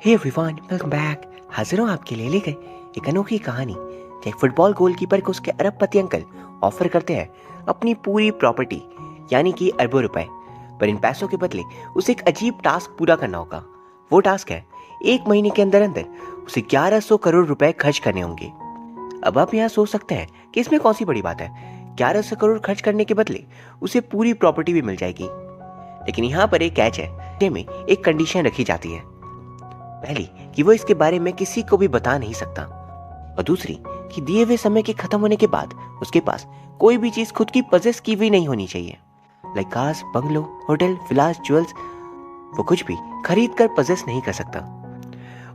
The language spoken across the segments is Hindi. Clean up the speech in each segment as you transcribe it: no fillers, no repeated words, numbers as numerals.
Hey everyone, welcome back. हाजिर हूँ आपके लिए लेकर एक अनोखी कहानी। एक फुटबॉल गोलकीपर को उसके अरबपति अंकल ऑफर करते हैं अपनी पूरी प्रॉपर्टी यानी कि अरबों रुपए, पर इन पैसों के बदले उसे एक अजीब टास्क पूरा करना होगा। वो टास्क है 1 महीने के अंदर अंदर उसे 1100 करोड़ रुपए खर्च करने होंगे। अब आप यहाँ सोच सकते हैं कि इसमें कौन सी बड़ी बात है, 1100 करोड़ खर्च करने के बदले उसे पूरी प्रॉपर्टी भी मिल जाएगी। लेकिन यहाँ पर एक कैच है, में एक कंडीशन रखी जाती है। पहली कि वो इसके बारे में किसी को भी बता नहीं सकता, और दूसरी कि दिए हुए समय के खत्म होने के बाद उसके पास कोई भी चीज खुद की पजेस की हुई नहीं होनी चाहिए, लाइक कार्स, बंगलो, होटल, विलास, ज्वेल्स। वो कुछ भी खरीद कर पजेस नहीं कर सकता।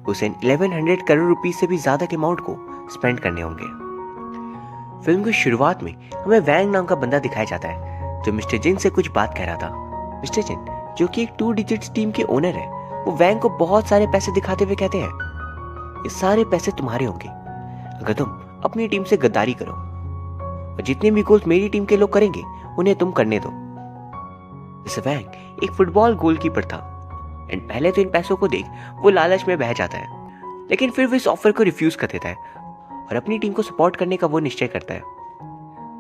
उसे 1100 करोड़ रुपीस से भी ज्यादा के अमाउंट को स्पेंड करने होंगे। फिल्म की शुरुआत में हमें वैंग नाम का बंदा दिखाया जाता है जो मिस्टर जिन से कुछ बात कह रहा था। मिस्टर जिन, जो कि एक 2 डिजिट्स टीम के ओनर है, वो वैंग को बहुत सारे पैसे दिखाते हुए कहते हैं, ये सारे पैसे तुम्हारे होंगे अगर तुम अपनी टीम से गद्दारी करो, और जितने भी गोल्स मेरी टीम के लोग करेंगे उन्हें तुम करने दो। जैसे वैंग एक फुटबॉल गोलकीपर था, एंड पहले तो इन पैसों को देख वो लालच में बह जाता है, लेकिन फिर वो इस ऑफर को रिफ्यूज कर देता है और अपनी टीम को सपोर्ट करने का वो निश्चय करता है।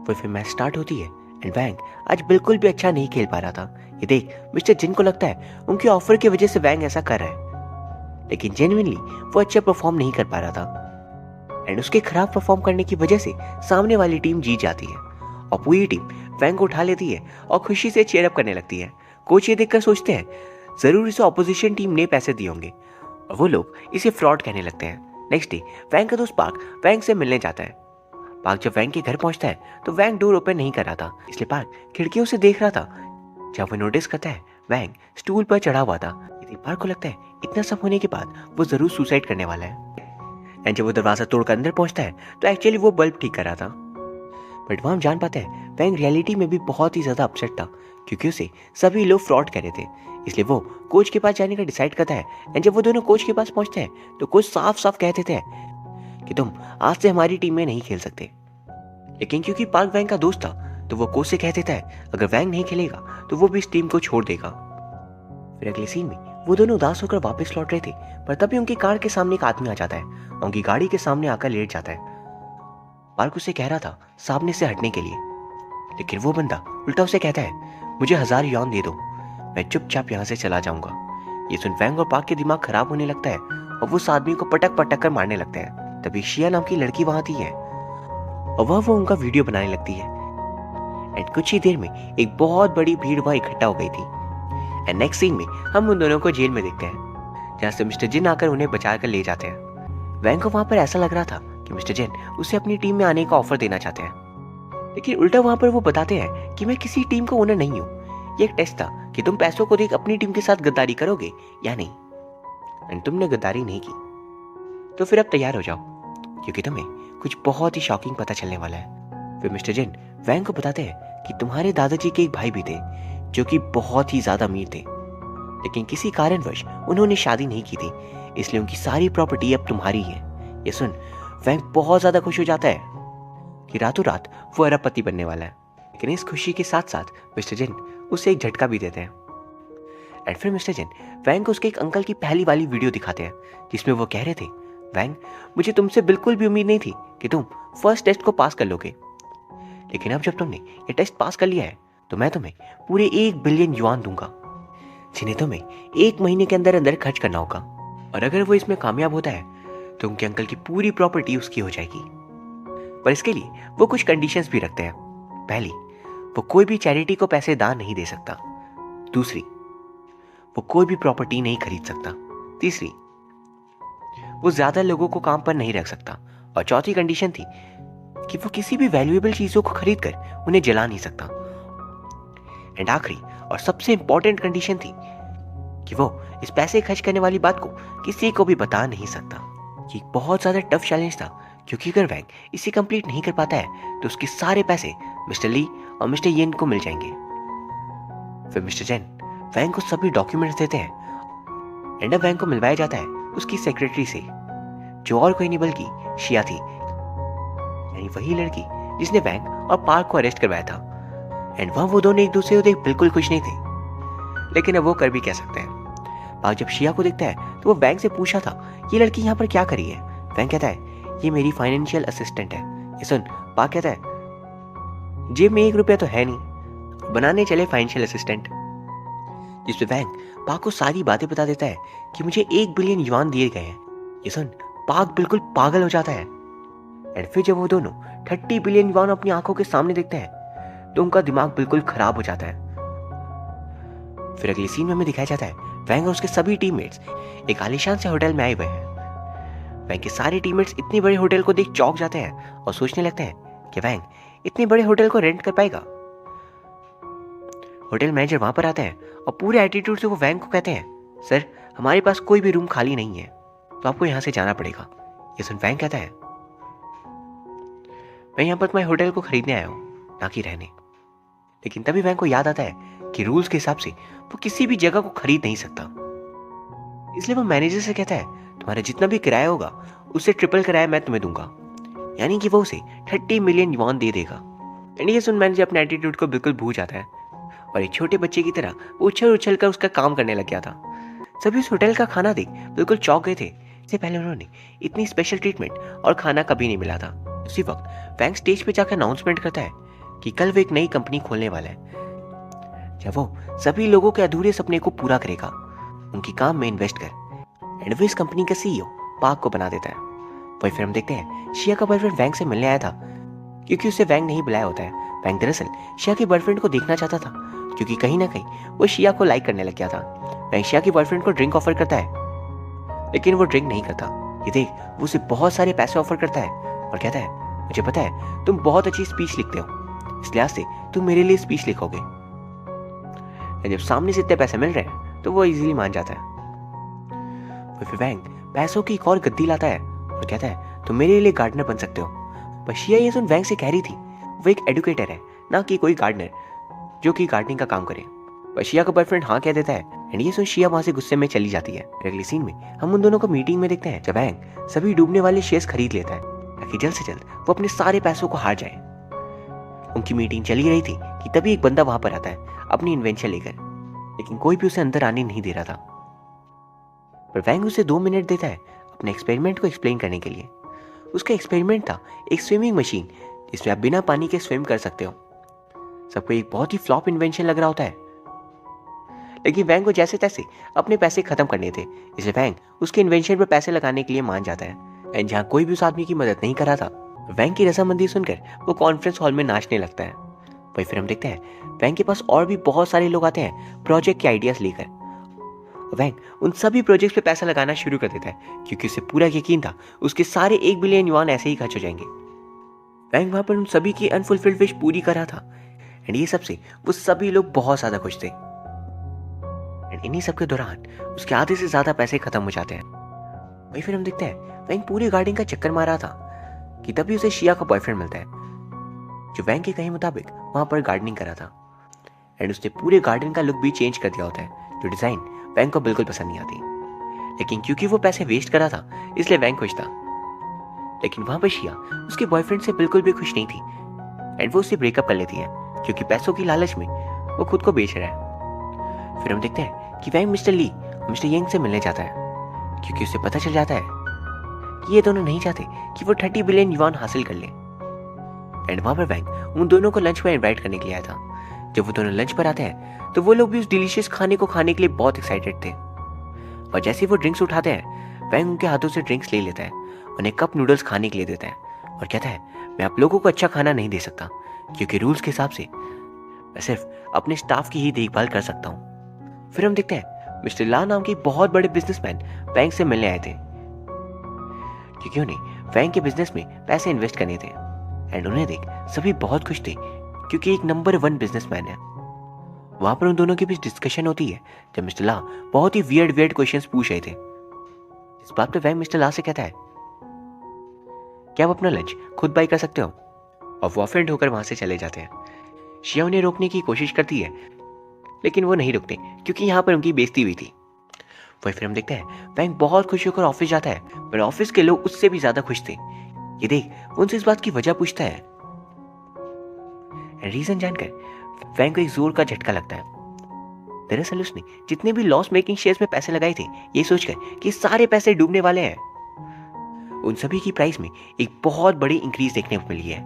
फिर मैच स्टार्ट होती है एंड वैंग आज बिल्कुल भी अच्छा नहीं खेल पा रहा था। ये देख मिस्टर जिन को लगता है उनके ऑफर की वजह से वैंग ऐसा कर रहा है, लेकिन जेन्युइनली वो अच्छा परफॉर्म नहीं कर पा रहा था, एंड उसके खराब परफॉर्म करने की वजह से सामने वाली टीम जीत जाती है और पूरी टीम वैंग को उठा लेती है और खुशी से चीयर अप करने लगती है। कोच ये देखकर सोचते हैं जरूर इसे ऑपोजिशन टीम ने पैसे दिए होंगे, और वो लोग इसे फ्रॉड कहने लगते हैं। नेक्स्ट डे वैंग का दोस्त पार्क वैंग से मिलने जाता है। पार्क जब वैंग के घर पहुंचता है तो वैंग डोर ओपन नहीं कर रहा था, इसलिए पार्क खिड़कियों से देख रहा था। जब वो नोटिस करता है वैंग स्टूल पर चढ़ा हुआ था, यदि पार्क को लगता है इतना सब होने के बाद वो जरूर सुसाइड करने वाला है। एंड जब वो दरवाजा तोड़कर अंदर पहुंचता है तो एक्चुअली वो बल्ब ठीक कर रहा था। बट वहां हम जान पाते हैं वैंग रियलिटी में भी बहुत ही ज्यादा अपसेट था, क्योंकि उसे सभी लोग फ्रॉड कर रहे थे। इसलिए वो कोच के पास जाने का डिसाइड करता है। एंड जब वो दोनों कोच के पास पहुंचते हैं तो कोच साफ साफ कह देते हैं कि तुम आज से हमारी टीम में नहीं खेल सकते। लेकिन क्योंकि पार्क वैंग का दोस्त था तो वो कोच से कह देता है अगर वैंग नहीं खेलेगा तो वो भी इस टीम को छोड़ देगा। फिर अगले सीन में वो दोनों उदास होकर वापस लौट रहे थे, पर तभी उनकी कार के सामने एक आदमी आ जाता है और उनकी गाड़ी के सामने आकर लेट जाता है। पार्क उसे कह रहा था सामने से हटने के लिए, लेकिन वो बंदा उल्टा उसे कहता है मुझे 1000 यॉन दे दो, मैं चुपचाप यहाँ से चला जाऊंगा। ये सुन वैंग और पार्क के दिमाग खराब होने लगता है और वो उस आदमी को पटक पटक कर मारने लगते हैं। तभी शिया नाम की लड़की वहां आती है और वो उनका वीडियो बनाने लगती है। एंड कुछ ही देर में एक बहुत बड़ी भीड़ वहां इकट्ठा हो गई थी। एंड नेक्स्ट सीन में हम उन दोनों को जेल में देखते हैं, जहां से मिस्टर जिन आकर उन्हें बचा कर ले जाते हैं। वैंग को वहां पर ऐसा लग रहा था कि मिस्टर जिन उसे अपनी टीम में आने का ऑफर देना चाहते हैं, लेकिन उल्टा वहां पर वो बताते हैं कि मैं किसी टीम का ओनर नहीं हूँ, ये एक टेस्ट था कि तुम पैसों को देख अपनी टीम के साथ गद्दारी करोगे या नहीं। एंड तुमने गद्दारी नहीं की तो फिर अब तैयार हो जाओ, क्योंकि तुम्हें कुछ बहुत ही शॉकिंग पता चलने वाला है। फिर मिस्टर जिन वैंग को बताते हैं कि तुम्हारे दादाजी के एक भाई भी थे जो कि बहुत ही ज्यादा अमीर थे, लेकिन किसी कारणवश उन्होंने शादी नहीं की थी, इसलिए उनकी सारी प्रॉपर्टी अब तुम्हारी है। ये सुन वैंग बहुत ज्यादा खुश हो जाता है कि रातों रात वो अरबपति बनने वाला है। लेकिन इस खुशी के साथ साथ मिस्टर जिन उसे एक झटका भी देते हैं। एंड फिर मिस्टर जिन वैंग को उसके एक अंकल की पहली वाली वीडियो दिखाते हैं, जिसमें वो कह रहे थे वैंग, मुझे तुमसे बिल्कुल भी उम्मीद नहीं थी कि तुम फर्स्ट टेस्ट को पास कर लोगे, लेकिन अब जब तुमने ये टेस्ट पास कर लिया है तो मैं तुम्हें पूरे 1 बिलियन युआन दूंगा, जिन्हें तुम्हें 1 महीने के अंदर अंदर खर्च करना होगा। और अगर वो इसमें कामयाब होता है तो उनके अंकल की पूरी प्रॉपर्टी उसकी हो जाएगी, पर इसके लिए वो कुछ कंडीशंस भी रखते हैं। पहली, वो कोई भी चैरिटी को पैसे दान नहीं दे सकता। दूसरी, वो कोई भी प्रॉपर्टी नहीं खरीद सकता। तीसरी, वो ज्यादा लोगों को काम पर नहीं रख सकता। और चौथी कंडीशन थी कि वो किसी भी वैल्यूएबल चीजों को खरीद कर उन्हें जला नहीं सकता। एंड आखिरी और सबसे इंपॉर्टेंट कंडीशन थी कि वो इस पैसे खर्च करने वाली बात को किसी को भी बता नहीं सकता। ये बहुत ज्यादा टफ चैलेंज था, क्योंकि अगर वैंग इसे कंप्लीट नहीं कर पाता है तो उसके सारे पैसे मिस्टर ली और मिस्टर येन को मिल जाएंगे। फिर मिस्टर जेन वैंग को सभी डॉक्यूमेंट्स देते हैं। एंड अब वैंग को मिलवाया जाता है उसकी सेक्रेटरी से, जो और कोई नहीं बल्कि शिया थी, यानी वही लड़की जिसने वैंग और पार्क को अरेस्ट करवाया था। एंड वहां वो दोनों एक दूसरे को देख बिल्कुल खुश नहीं थे, लेकिन अब वो कर भी कह सकते हैं। पाक जब शिया को देखता है तो वो वैंग से पूछा था ये लड़की यहाँ पर क्या करी है। वैंग कहता है ये मेरी फाइनेंशियल असिस्टेंट है। ये सुन पाक कहता है जेब में 1 रुपया तो है नहीं, बनाने चले फाइनेंशियल असिस्टेंट। जिसपे वैंग पाक को सारी बातें बता देता है कि मुझे 1 बिलियन युआन दिए गए हैं। ये सुन पाक बिल्कुल पागल हो जाता है। एंड फिर जब वो दोनों 30 बिलियन युआन अपनी आंखों के सामने देखते हैं तो उनका दिमाग बिल्कुल खराब हो जाता है। फिर अगले सीन में हमें दिखाया जाता है वैंग और उसके सभी टीममेट्स एक आलीशान से होटल में आए हुए हैं। वैंग के सारे टीममेट्स इतने बड़े होटल को देख चौंक जाते हैं और सोचने लगते हैं कि वैंग इतने बड़े होटल को रेंट कर पाएगा। होटल मैनेजर वहां पर आता है और पूरे एटीट्यूड से वो वैंग को कहते हैं सर हमारे पास कोई भी रूम खाली नहीं है तो आपको यहां से जाना पड़ेगा। ये सुन वैंग कहता है मैं यहाँ पर तुम्हारे होटल को खरीदने आया हूँ ना कि रहने। लेकिन तभी वैंग को याद आता है कि रूल्स के हिसाब से वो किसी भी जगह को खरीद नहीं सकता। इसलिए वो मैनेजर से कहता है तुम्हारा जितना भी किराया होगा उससे ट्रिपल किराया मैं तुम्हें दूंगा, यानी कि वो उसे 30 मिलियन युआन दे देगा। एंड ये सुन मैनेजर अपने एटीट्यूड को बिल्कुल भूल जाता है और एक छोटे बच्चे की तरह उछल उछल कर उसका काम करने लग गया था। सभी उस होटल का खाना देख बिल्कुल चौंक गए थे। इससे पहले उन्होंने इतनी स्पेशल ट्रीटमेंट और खाना कभी नहीं मिला था। उसी वक्त वैंग स्टेज पे जाकर अनाउंसमेंट करता है कि कल वो एक नई कंपनी खोलने वाला है जब वो सभी लोगों के अधूरे सपने को पूरा करेगा उनकी काम में इन्वेस्ट कर। एंड वो इस कंपनी का सीईओ पाक को बना देता है। वही फिर हम देखते हैं शिया का बॉयफ्रेंड वैंग से मिलने आया था क्योंकि उसे वैंग नहीं बुलाया होता है। वैंग दरअसल शिया के बॉयफ्रेंड को देखना चाहता था क्योंकि कहीं ना कहीं वो शिया को लाइक करने लग गया था। वैंग शिया के बॉयफ्रेंड को ड्रिंक ऑफर करता है लेकिन वो ड्रिंक नहीं करता। ये देख वो उसे बहुत सारे पैसे ऑफर करता है और कहता है मुझे पता है तुम बहुत अच्छी स्पीच लिखते हो, इस लिहाज से तुम मेरे लिए स्पीच लिखोगे। जब सामने से इतने पैसे मिल रहे हैं तो वो इजीली मान जाता है। फिर वैंग पैसों की एक और गद्दी लाता है और कहता है तुम मेरे लिए गार्डनर बन सकते हो। पर शिया ये सुन वैंग से कह रही थी वो एक एडुकेटर है ना कि कोई गार्डनर जो कि गार्डनिंग का काम करे। पर शिया का बॉयफ्रेंड हाँ कह देता है एंड ये सुन शिया वहां से गुस्से में चली जाती है। अगले सीन में हम उन दोनों को मीटिंग में देखते हैं जब वैंग सभी डूबने वाले शेयर्स खरीद लेता है ताकि जल्द से जल्द वो अपने सारे पैसों को हार जाए। उनकी मीटिंग चली रही थी कि तभी एक बंदा वहां पर आता है अपनी इन्वेंशन लेकर, लेकिन कोई भी उसे अंदर आने नहीं दे रहा था। पर वैंग उसे 2 मिनट देता है अपने एक्सपेरिमेंट को एक्सप्लेन करने के लिए। उसका एक्सपेरिमेंट था एक स्विमिंग मशीन जिसमें आप बिना पानी के स्विम कर सकते हो। सबको एक बहुत ही फ्लॉप इन्वेंशन लग रहा होता है लेकिन वैंग को जैसे तैसे अपने पैसे खत्म करने थे, इसलिए वैंग उसके इन्वेंशन पर पैसे लगाने के लिए मान जाता है। एंड जहां कोई भी उस आदमी की मदद नहीं कर रहा था वैंग की रजामंदी सुनकर वो कॉन्फ्रेंस हॉल में नाचने लगता है। वही फिर हम देखते हैं वैंग के पास और भी बहुत सारे लोग आते हैं प्रोजेक्ट के आइडियाज लेकर। वैंग उन सभी प्रोजेक्ट्स पे पैसा लगाना शुरू कर देता है क्योंकि उसे पूरा यकीन था उसके सारे 1 बिलियन युआन ऐसे ही खर्च हो जाएंगे। वैंग वहां पर उन सभी की अनफुलफिल्ड विश पूरी कर रहा था एंड ये सबसे वो सभी लोग बहुत ज्यादा खुश थे। एंड इन्हीं सब के दौरान उसके आधे से ज्यादा पैसे खत्म हो जाते हैं। वही फिर हम देखते हैं वैंग पूरी गार्डन का चक्कर मार रहा था कि तभी उसे शिया का बॉयफ्रेंड मिलता है जो वैंग के कहे मुताबिक वहां पर गार्डनिंग कर रहा था। एंड उसने पूरे गार्डन का लुक भी चेंज कर दिया होता है जो डिजाइन वैंग को बिल्कुल पसंद नहीं आती। लेकिन क्योंकि वो पैसे वेस्ट कर रहा था इसलिए वैंग खुश था। लेकिन वहां पर शिया उसके बॉयफ्रेंड से बिल्कुल भी खुश नहीं थी एंड वो उससे ब्रेकअप कर लेती है क्योंकि पैसों की लालच में वो खुद को बेच रहा है। फिर हम देखते हैं कि वैंग मिस्टर ली और मिस्टर यंग से मिलने जाता है क्योंकि उसे पता चल जाता है कि ये दोनों नहीं चाहते कि वो 30 बिलियन युआन हासिल कर ले। एंड वहां पर वैंग उन दोनों को लंच पर इनवाइट करने के लिए आया था। जब वो दोनों लंच पर आते हैं तो वो लोग भी उस डिलीशियस खाने को खाने के लिए बहुत एक्साइटेड थे। और जैसे ही वो ड्रिंक्स उठाते हैं वैंग उनके हाथों से ड्रिंक्स ले लेता है, उन्हें कप नूडल्स खाने के लिए देता है और कहता है मैं आप लोगों को अच्छा खाना नहीं दे सकता क्योंकि रूल्स के हिसाब से मैं सिर्फ अपने स्टाफ की ही देखभाल कर सकता हूँ। फिर हम देखते हैं मिस्टर ला नाम के बहुत बड़े बिजनेसमैन वैंग से मिलने आए थे क्योंकि उन्हें वैंग के बिजनेस में पैसे इन्वेस्ट करने थे। एंड उन्हें देख सभी बहुत खुश थे क्योंकि एक नंबर 1 बिजनेसमैन है। वहां पर उन दोनों के बीच डिस्कशन होती है जब मिस्टर ला बहुत ही वियर्ड क्वेश्चंस पूछ रहे थे। इस बात पे वैंग मिस्टर ला से कहता है क्या आप अपना लंच खुद बाई कर सकते हो, और वो ऑफेंड होकर वहां से चले जाते हैं। शिया उन्हें रोकने की कोशिश करती है लेकिन वो नहीं रुकते क्योंकि यहाँ पर उनकी बेइज्जती हुई थी। वही फिर हम देखते हैं वैंग बहुत खुश होकर ऑफिस जाता है पर ऑफिस के लोग उससे भी ज्यादा खुश थे। ये देख वो उनसे इस बात की वजह पूछता है। रीजन जानकर वैंग को एक जोर का झटका लगता है। दरअसल उसने जितने भी लॉस मेकिंग शेयर्स में पैसे लगाए थे, ये सोचकर कि सारे पैसे डूबने वाले हैं, उन सभी की प्राइस में एक बहुत बड़ी इंक्रीज देखने को मिली है।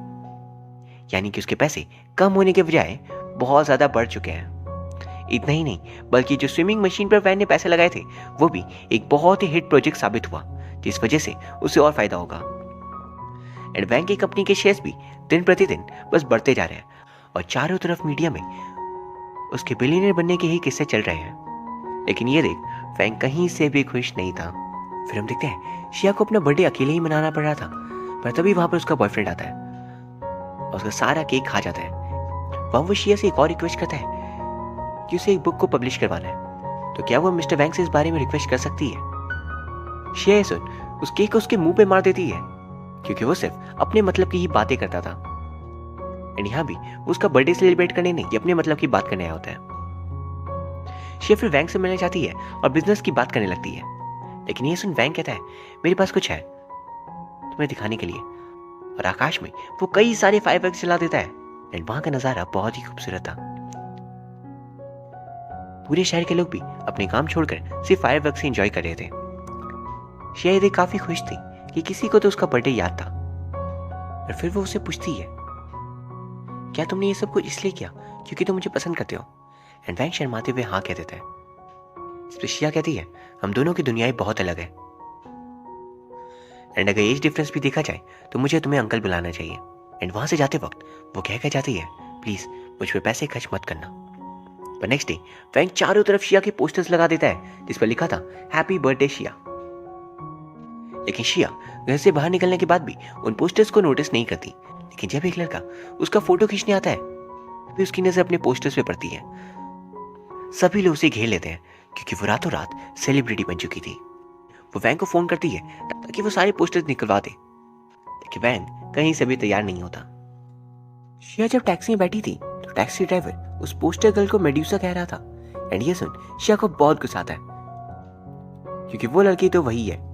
यानी कि उसके पैसे कम होने के बजाय बहुत ज्यादा बढ़ चुके हैं। इतना ही नहीं, बल्कि जो स्विमिंग मशीन पर वैन ने पैसे लगाए थे वो भी एक बहुत ही हिट प्रोजेक्ट साबित हुआ, जिस वजह से उसे और फायदा होगा। एंड वैन की कंपनी के शेयर्स भी दिन प्रतिदिन बस बढ़ते जा रहे हैं और चारों तरफ मीडिया में उसके बिलियनर बनने के ही किस्से चल रहे हैं। लेकिन ये देख वैंग कहीं से भी खुश नहीं था। फिर हम देखते हैं शिया को अपना बर्थडे अकेले ही मनाना पड़ रहा था, पर तभी वहां पर उसका बॉयफ्रेंड आता है और उसका सारा केक खा जाता है। वहां वो शिया से एक और रिक्वेस्ट करता है कि उसे एक बुक को पब्लिश करवाना है, तो क्या वो मिस्टर वैंग से इस बारे में रिक्वेस्ट कर सकती है। शिया सुन उस केक को उसके मुंह पे मार देती है, क्योंकि वो सिर्फ अपने मतलब की ही बातें करता था। एंड यहाँ भी उसका बर्थडे सेलिब्रेट करने नहीं, ये अपने मतलब की बात करने आया होता है। शिया फिर वैंग से मिलने जाती है और बिजनेस की बात करने लगती है, लेकिन ये सुन वैंग कहता है मेरे पास कुछ है तुम्हें दिखाने के लिए, और आकाश में वो कई सारे फायरवर्क्स चला देता है। एंड वहां का नजारा बहुत ही खूबसूरत था। पूरे शहर के लोग भी अपने काम छोड़कर सिर्फ फायरवर्क्स से एंजॉय कर रहे थे। शिया देख काफी खुश थी कि किसी को तो उसका बर्थडे याद था। और फिर वो उसे पूछती है क्या तुमने ये सब कुछ इसलिए किया क्योंकि तुम मुझे पसंद करते हो। एंड वैंग शर्माते हुए हाँ कह देता है। इस पर शिया कहती है हम दोनों की दुनियाएं बहुत अलग है, एंड अगर एज डिफरेंस भी देखा जाए तो मुझे तुम्हें अंकल बुलाना चाहिए। एंड वहां से जाते वक्त वो कह जाती है प्लीज मुझ पर पैसे खर्च मत करना। पर नेक्स्ट डे वैंग चारों तरफ शिया के पोस्टर्स लगा देता है जिस पर लिखा था हैप्पी बर्थडे शिया। लेकिन शिया घर से बाहर निकलने के बाद भी उन पोस्टर्स को नोटिस नहीं करती। लेकिन जब एक लड़का उसका फोटो खींचने आता है तो उसकी नजर अपने पोस्टर्स पे पड़ती है। सभी लोग उसे घेर लेते हैं क्योंकि वो रातों रात सेलिब्रिटी बन चुकी थी। वो वैंग को फोन करती है ताकि वो सारे पोस्टर्स निकलवा दे, लेकिन वैंग कहीं से भी तैयार नहीं होता। शिया जब टैक्सी में बैठी थी तो टैक्सी ड्राइवर उस पोस्टर गर्ल को मेड्यूसा कह रहा था। एंड ये सुन शिया को बहुत गुस्सा आता है क्योंकि वो लड़की तो वही है।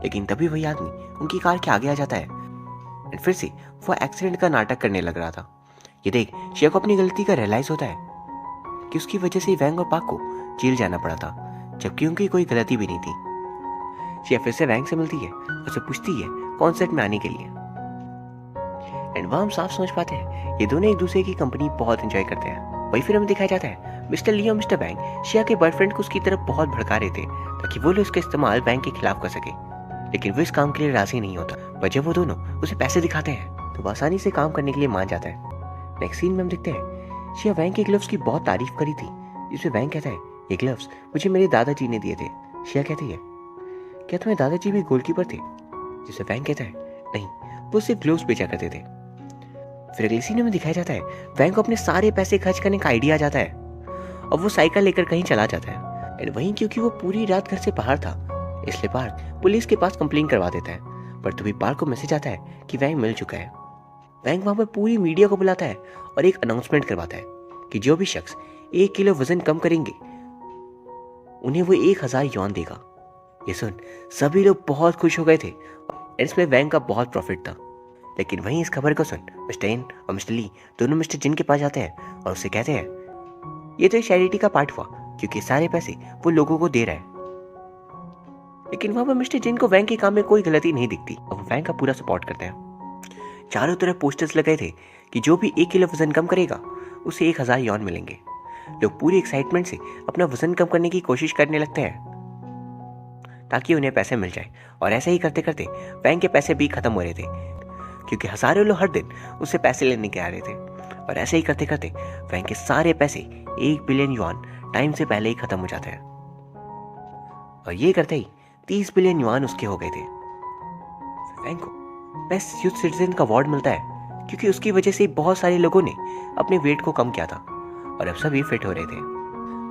लेकिन तभी वही आदमी उनकी कार के आगे आ जाता है एंड फिर से वो एक्सीडेंट का नाटक करने लग रहा था। ये देख शिया को अपनी गलती का रियलाइज होता है कि उसकी वजह से वैंग और पाक को जेल जाना पड़ा था, जबकि उनकी कोई गलती भी नहीं थी। शिया फिर से वैंग से मिलती है और उसे पूछती है कॉन्सर्ट में आने के लिए। एंड वहां हम साफ समझ पाते हैं ये दोनों एक दूसरे की कंपनी बहुत एंजॉय करते हैं। वही फिर हमें दिखाया जाता है मिस्टर ली और मिस्टर वैंग शिया के बॉयफ्रेंड को उसकी तरफ बहुत भड़का रहे थे ताकि वो लोग इसका इस्तेमाल वैंग के खिलाफ कर सके। लेकिन वो इस काम के लिए राजी नहीं होता, पर जब वो दोनों उसे पैसे दिखाते हैं तो वो आसानी से काम करने के लिए मान जाता है। नेक्स्ट सीन में हम देखते हैं शिया वैंग के ग्लव्स की बहुत तारीफ करी थी, जिसमें वैंग कहता है ये ग्लव्स मुझे मेरे दादाजी ने दिए थे। शिया कहती है क्या तुम्हारे दादाजी भी गोलकीपर थे, जिसे वैंग कहता है नहीं वो सिर्फ ग्लव्स बेचा करते थे। फिर अगले सीन में दिखाया जाता है वैंग को अपने सारे पैसे खर्च करने का आइडिया आ जाता है और वो साइकिल लेकर कहीं चला जाता है। एंड वहीं क्योंकि वो पूरी रात घर से बाहर था इसलिए पार्क पुलिस के पास कंप्लेन करवा देता है। पर तभी पार्क को मैसेज आता है कि वैंग मिल चुका है। वैंग वहां पर पूरी मीडिया को बुलाता है और एक अनाउंसमेंट करवाता है कि जो भी शख्स 1 किलो वजन कम करेंगे उन्हें वो 1000 यौन देगा। ये सुन सभी लोग बहुत खुश हो गए थे। इसमें वैंग का बहुत प्रॉफिट था। लेकिन वहीं इस खबर को सुन मिस्टर इन और मिस्टर ली दोनों मिस्टर जिन के पास जाते हैं और उससे कहते हैं ये तो एक चैरिटी का पार्ट हुआ क्योंकि सारे पैसे वो लोगों को दे रहा है। लेकिन वहां पर मिस्टर जिन को वैंग के काम में कोई गलती नहीं दिखती और वो वैंग का पूरा सपोर्ट करते हैं। चारों तरफ पोस्टर्स लगाए थे कि जो भी 1 किलो वजन कम करेगा उसे 1000 यौन मिलेंगे। लोग पूरी एक्साइटमेंट से अपना वजन कम करने की कोशिश करने लगते हैं ताकि उन्हें पैसे मिल जाए। और ऐसे ही करते करते वैंग के पैसे भी खत्म हो रहे थे क्योंकि हजारों लोग हर दिन उससे पैसे लेने के आ रहे थे। और ऐसे ही करते करते वैंग के सारे पैसे 1 बिलियन युआन टाइम से पहले ही खत्म हो जाते हैं। और ये करते ही 30 बिलियन युआन उसके हो गए थे। वैंग को बेस्ट यूथ सिटीजन का अवार्ड मिलता है क्योंकि उसकी वजह से बहुत सारे लोगों ने अपने वेट को कम किया था और अब सभी फिट हो रहे थे।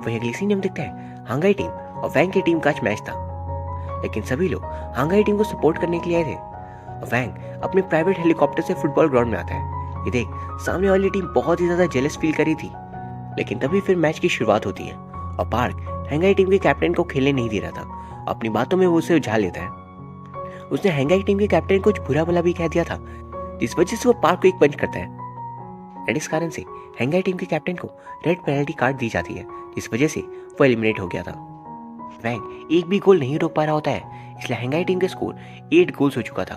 वही अगली सीन में दिखता है हांगाई टीम और वैंग की टीम का मैच था, लेकिन सभी लोग हांगाई टीम को सपोर्ट करने के लिए आए थे। और वैंग अपने प्राइवेट हेलीकॉप्टर से फुटबॉल ग्राउंड में आता है। ये देख सामने वाली टीम बहुत ही ज्यादा जेलस फील करी थी। लेकिन तभी फिर मैच की शुरुआत होती है और पार्क हांगाई टीम के कैप्टन को खेलने नहीं दे रहा था। अपनी बातों में वो उसे उलझा लेता है। उसने हांगाई टीम के कैप्टन को कुछ बुरा भला भी कह दिया था, जिस वजह से वो पार्क को एक पंच करता है। एंड इस कारण से हैंगाई टीम के कैप्टन को रेड पेनल्टी कार्ड दी जाती है, जिस वजह से वो एलिमिनेट हो गया था। वैंग एक भी गोल नहीं रोक पा रहा होता है, इसलिए हैंगाई टीम का स्कोर 8 गोल्स हो चुका था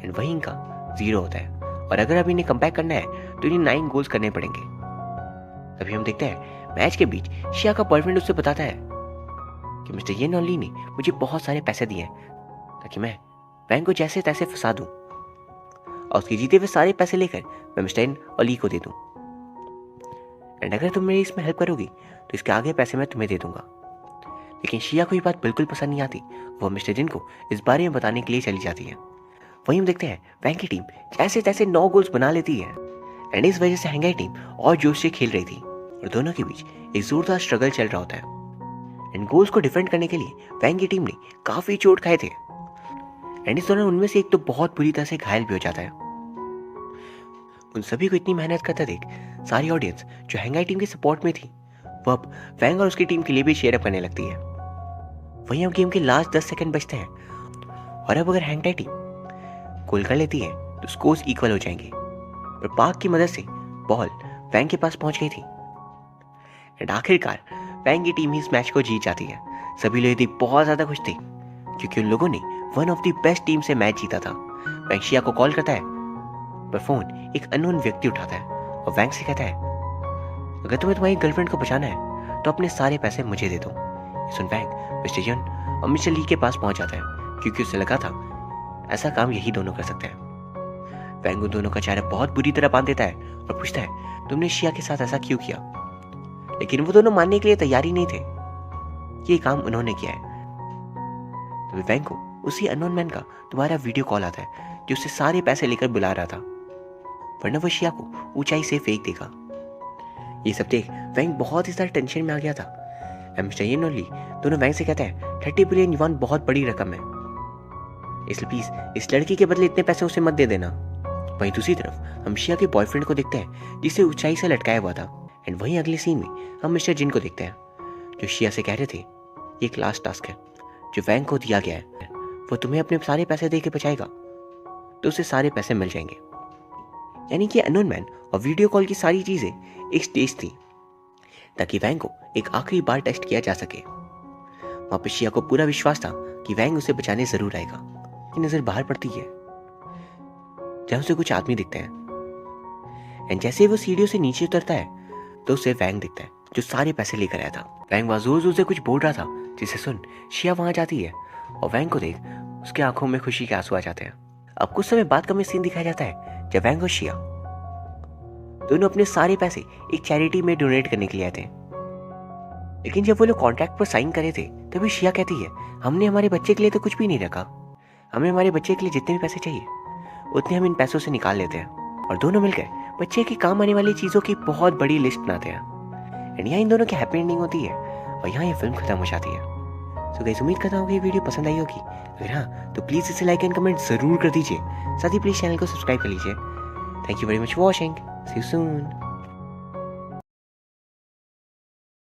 एंड वही इनका 0 होता है। और अगर अभी इन्हें कमबैक करना है तो इन्हें 9 गोल्स करने पड़ेंगे। तभी हम देखते हैं मैच के बीच शिया का बॉयफ्रेंड उससे बताता है कि मिस्टर येन ऑली ने मुझे बहुत सारे पैसे दिए हैं ताकि मैं वैंग को जैसे तैसे फंसा दूं और उसके जीते हुए सारे पैसे लेकर मैं मिस्टर येन ऑली को दे दूं। एंड अगर तुम मेरी इसमें हेल्प करोगी तो इसके आगे पैसे मैं तुम्हें दे दूंगा। लेकिन शिया को ये बात बिल्कुल पसंद नहीं आती। वो मिस्टर जिन को इस बारे में बताने के लिए चली जाती है। वहीं हम देखते हैं वैंग की टीम जैसे तैसे 9 गोल्स बना लेती है एंड इस वजह से हैंगाई टीम और जोश से खेल रही थी और दोनों के बीच एक जोरदार स्ट्रगल चल रहा होता है। एंड गोल्स को डिफेंड करने के लिए वैंग की टीम ने काफी चोट खाए थे एंड इस दौरान उनमें से एक तो बहुत बुरी तरह से घायल भी हो जाता है। उन सभी को इतनी मेहनत करता देख सारी ऑडियंस जो हैंगाई टीम के सपोर्ट में थी वो अब वैंग और उसकी टीम के लिए भी चीयर अप करने लगती है। वहीं अब गेम के लास्ट 10 सेकंड बचते हैं और अब अगर हैंगाई टीम गोल कर लेती है तो स्कोर्स इक्वल हो जाएंगे। और पार्क की मदद से बॉल वैंग के पास पहुंच गई थी एंड आखिरकार वैंग की टीम ही इस मैच को जीत जाती है। सभी लोग देख बहुत ज्यादा खुश थे क्योंकि उन लोगों ने one of the best team से मैच जीता था। वैंग शिया को कॉल करता है पर फोन एक अननोन व्यक्ति उठाता है और वैंग से कहता है अगर तुम्हें तुम्हारी गर्लफ्रेंड को बचाना है तो अपने सारे पैसे मुझे दे दो। सुन वैंग मिस्टर जन और मिस्टर ली के पास पहुंच जाता है क्योंकि उसे लगा था ऐसा काम यही दोनों कर सकते हैं। वैंग उन दोनों का चेहरा बहुत बुरी तरह बांध देता है और पूछता है तुमने शिया के साथ ऐसा क्यों किया। लेकिन वो दोनों मानने के लिए तैयार ही नहीं थे कि ये काम उन्होंने किया है। तो वैंग को उसी अननोन मैन का दोबारा वीडियो कॉल आता है जो उससे सारे पैसे लेकर बुला रहा था वरना वो शिया को ऊंचाई से फेंक देगा। ये सब देख वैंग बहुत ही ज्यादा टेंशन में आ गया था। मिस्टर येन और ली दोनों वैंग से कहते हैं 30 बिलियन युआन बहुत बड़ी रकम है, इसलिए प्लीज इस लड़की के बदले इतने पैसे उसे मत दे देना। वहीं दूसरी तरफ हम शिया के बॉयफ्रेंड को देखते हैं जिसे ऊंचाई से लटकाया हुआ था एंड वहीं अगले सीन में हम मिस्टर जिन को देखते हैं जो शिया से कह रहे थे ये एक लास्ट टास्क है जो वैंग को दिया गया है, वो तुम्हें अपने सारे पैसे दे के बचाएगा तो उसे सारे पैसे मिल जाएंगे। यानी कि अननोन मैन और वीडियो कॉल की सारी चीजें एक स्टेज थी ताकि वैंग को एक आखिरी बार टेस्ट किया जा सके। वहां पर शिया को पूरा विश्वास था कि वैंग उसे बचाने जरूर आएगा। की नजर बाहर पड़ती है जहां उसे कुछ आदमी दिखते हैं एंड जैसे वो सीढ़ियों से नीचे उतरता है तो उसे वैंग दिखता है जो सारे पैसे लेकर आया था। वैंग वहां जोर जोर से कुछ बोल रहा था जिसे सुन शिया वहां जाती है और वैंग को देख उसके आंखों में खुशी के आंसू आ जाते हैं। अब कुछ समय बाद का में सीन दिखाया जाता है जब वैंग और शिया दोनों अपने सारे पैसे एक चैरिटी में डोनेट करने के लिए आए थे। लेकिन जब वो लोग कॉन्ट्रैक्ट पर साइन करे थे तभी शिया कहती है हमने हमारे बच्चे के लिए तो कुछ भी नहीं रखा, हमें हमारे बच्चे के लिए जितने भी पैसे चाहिए उतने हम इन पैसों से निकाल लेते हैं और दोनों मिलकर बच्चे के काम आने वाली चीजों की बहुत बड़ी लिस्ट बनाते हैं एंड यहाँ इन दोनों की हैप्पी एंडिंग होती है और यहाँ ये फिल्म खत्म हो जाती है। सो गाइस उम्मीद करता हूँ कि ये वीडियो पसंद आई होगी। अगर हाँ तो प्लीज इसे लाइक एंड कमेंट जरूर कर दीजिए, साथ ही प्लीज चैनल को सब्सक्राइब कर लीजिए। Thank you very much for watching, see you soon.